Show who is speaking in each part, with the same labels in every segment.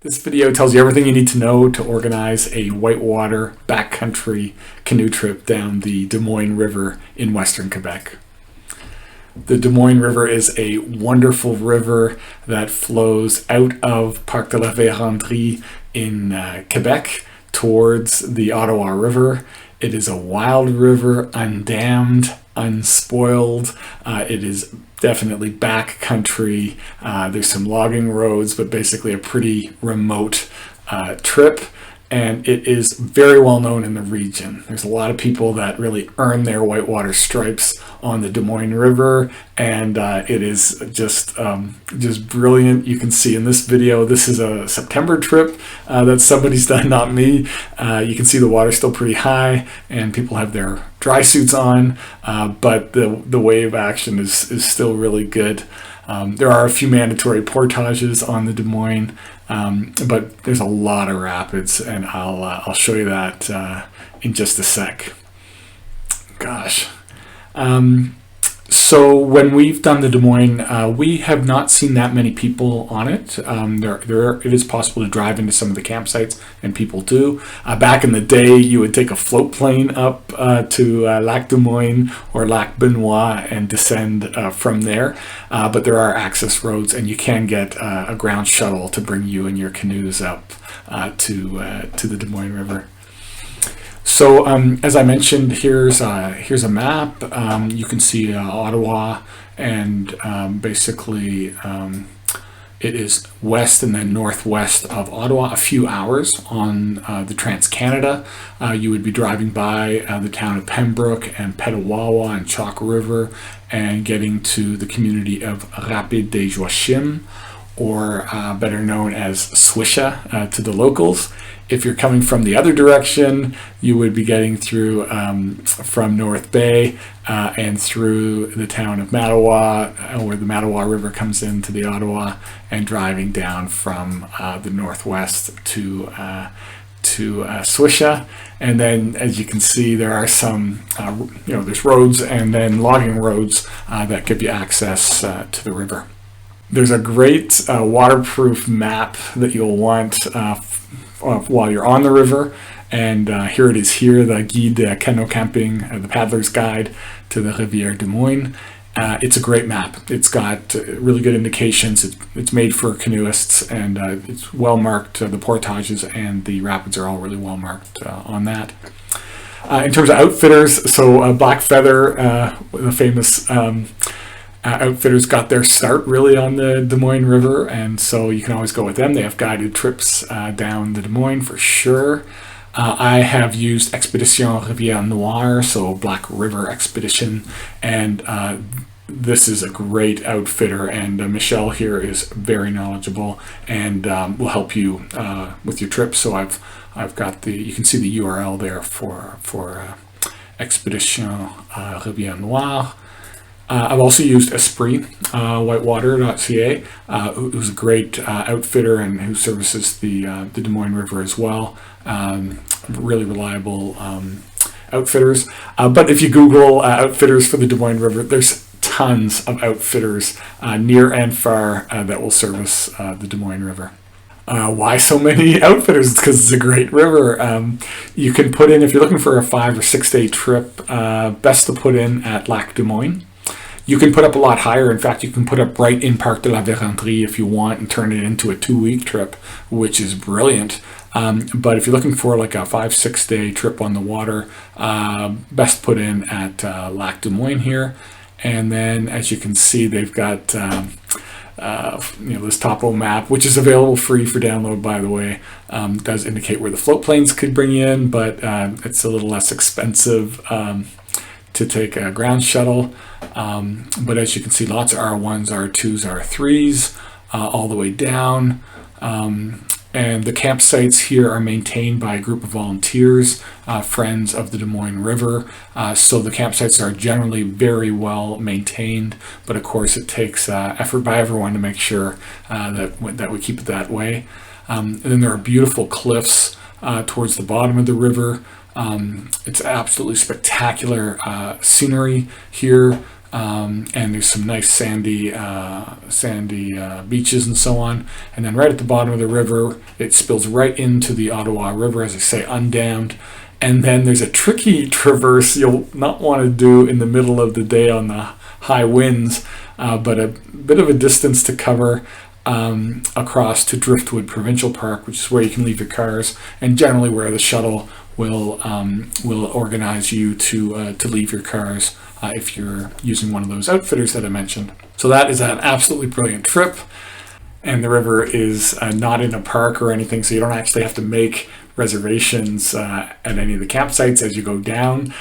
Speaker 1: This video tells you everything you need to know to organize a whitewater backcountry canoe trip down the Dumoine River in western Quebec. The Dumoine River is a wonderful river that flows out of Parc de la Vérendrye in Quebec towards the Ottawa River. It is a wild river, undammed, unspoiled. It is definitely backcountry. There's some logging roads, but basically a pretty remote trip. And it is very well known in the region. There's a lot of people that really earn their whitewater stripes on the Dumoine River, and it is just brilliant. You can see in this video, this is a September trip that somebody's done, not me. You can see the water's still pretty high, and people have their dry suits on, but the wave action is still really good. There are a few mandatory portages on the Dumoine, but there's a lot of rapids, and I'll show you that in just a sec. Gosh. So when we've done the Dumoine, we have not seen that many people on it. It is possible to drive into some of the campsites, and people do. Back in the day, you would take a float plane up to Lac Dumoine or Lac Benoit and descend from there. But there are access roads, and you can get a ground shuttle to bring you and your canoes up to the Dumoine River. So as I mentioned, here's a map. You can see Ottawa, and basically it is west and then northwest of Ottawa, a few hours on the Trans-Canada. You would be driving by the town of Pembroke and Petawawa and Chalk River and getting to the community of Rapide des Joachim, or better known as Swisha to the locals. If you're coming from the other direction, you would be getting through from North Bay and through the town of Mattawa, where the Mattawa River comes into the Ottawa, and driving down from the northwest to Swisha. And then, as you can see, there are some, there's roads and then logging roads that give you access to the river. There's a great waterproof map that you'll want while you're on the river, and here it is here, the Guide Canot-camping, the Paddler's Guide to the Rivière du Moine. It's a great map. It's got really good indications. It's made for canoeists, and it's well marked. The portages and the rapids are all really well marked on that. In terms of outfitters, so Black Feather, the famous outfitters, got their start really on the Des Moines River, and so you can always go with them. They have guided trips down the Des Moines for sure. I have used Expedition Rivière Noire, so Black River Expedition, and this is a great outfitter, and Michelle here is very knowledgeable and will help you with your trip. So I've got you can see the URL there for Expedition Rivière Noire. I've also used Esprit, Whitewater.ca, who's a great outfitter and who services the Des Moines River as well. Really reliable outfitters. But if you Google outfitters for the Des Moines River, there's tons of outfitters near and far that will service the Des Moines River. Why so many outfitters? It's because it's a great river. You can put in, if you're looking for a 5 or 6 day trip, best to put in at Lac Du Moine. You can put up a lot higher. In fact, you can put up right in Parc de la Vérendrye if you want and turn it into a 2-week trip, which is brilliant. But if you're looking for like a 5-6 day trip on the water, best put in at Lac Du Moine here. And then, as you can see, they've got this topo map, which is available free for download, by the way. Does indicate where the float planes could bring you in, but it's a little less expensive to take a ground shuttle. But as you can see, lots of R1s, R2s, R3s, all the way down. And the campsites here are maintained by a group of volunteers, friends of the Des Moines River. So the campsites are generally very well maintained, but of course it takes effort by everyone to make sure that we keep it that way. And then there are beautiful cliffs towards the bottom of the river. It's absolutely spectacular scenery here. and there's some nice sandy beaches and so on. And then right at the bottom of the river, it spills right into the Ottawa River, as I say, undammed. And then there's a tricky traverse you'll not want to do in the middle of the day on the high winds, but a bit of a distance to cover across to Driftwood Provincial Park, which is where you can leave your cars, and generally where the shuttle will organize you to leave your cars if you're using one of those outfitters that I mentioned. So that is an absolutely brilliant trip. And the river is not in a park or anything, so you don't actually have to make reservations at any of the campsites as you go down.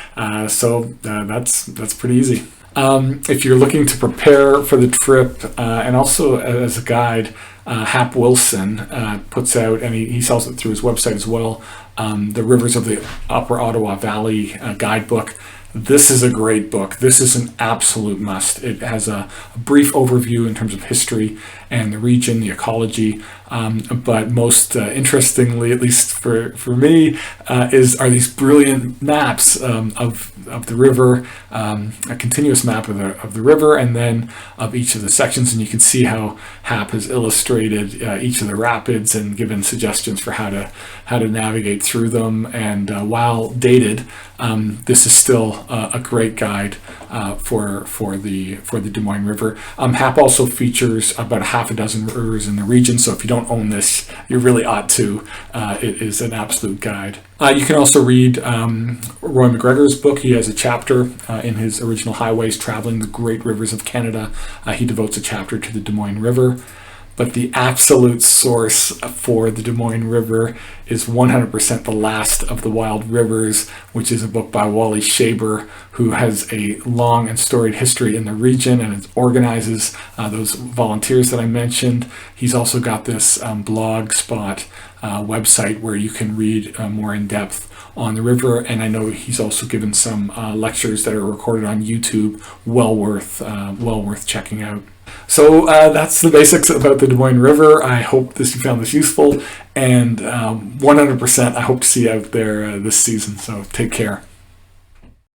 Speaker 1: So that's pretty easy. If you're looking to prepare for the trip, and also as a guide, Hap Wilson puts out, and he sells it through his website as well, the Rivers of the Upper Ottawa Valley guidebook. This is a great book. This is an absolute must. It has a brief overview in terms of history and the region, the ecology, but most interestingly, at least for me, are these brilliant maps of the river, a continuous map of the river, and then of each of the sections. And you can see how Hap has illustrated each of the rapids and given suggestions for how to navigate through them. And while dated, this is still a great guide for the Des Moines River. Hap also features about a half a dozen rivers in the region, so if you don't own this, you really ought to. It is an absolute guide. You can also read Roy McGregor's book. He has a chapter in his original Highways Traveling the Great Rivers of Canada. He devotes a chapter to the Des Moines River. But the absolute source for the Des Moines River is 100% The Last of the Wild Rivers, which is a book by Wally Schaber, who has a long and storied history in the region, and it organizes those volunteers that I mentioned. He's also got this blog spot website where you can read more in depth on the river, and I know he's also given some lectures that are recorded on YouTube, well worth checking out. So that's the basics about the Des Moines River. I hope you found this useful, and 100% I hope to see you out there this season. So take care.